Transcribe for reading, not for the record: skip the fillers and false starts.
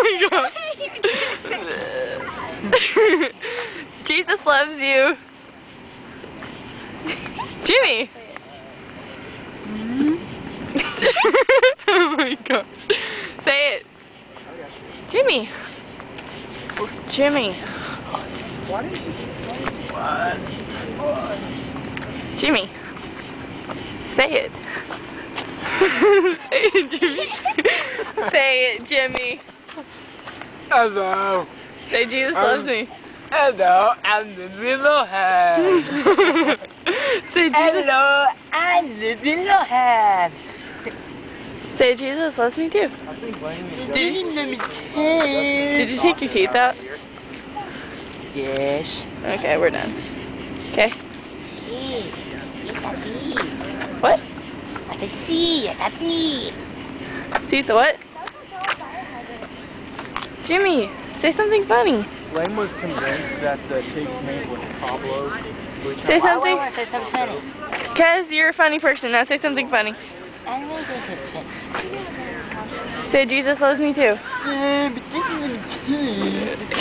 my gosh. Jesus loves you. Jimmy. Oh my gosh. Say it. Jimmy. Jimmy. Jimmy. Say it. Say it, Jimmy. Say it, Jimmy. Hello. Say Jesus loves me. Hello, I'm the little hand. Say Jesus. Hello, I'm the little hand. Say Jesus loves me too. Did you take your teeth out? Yes. Okay, we're done. Okay. What? I said sí, yes I did. See the what? Jimmy, say something funny. Blaine was convinced that the pig's name was Pablo. Say something. Why say something funny? Cause you're a funny person. Now say something funny. I really say something funny. Say Jesus loves me too. Yeah, but this is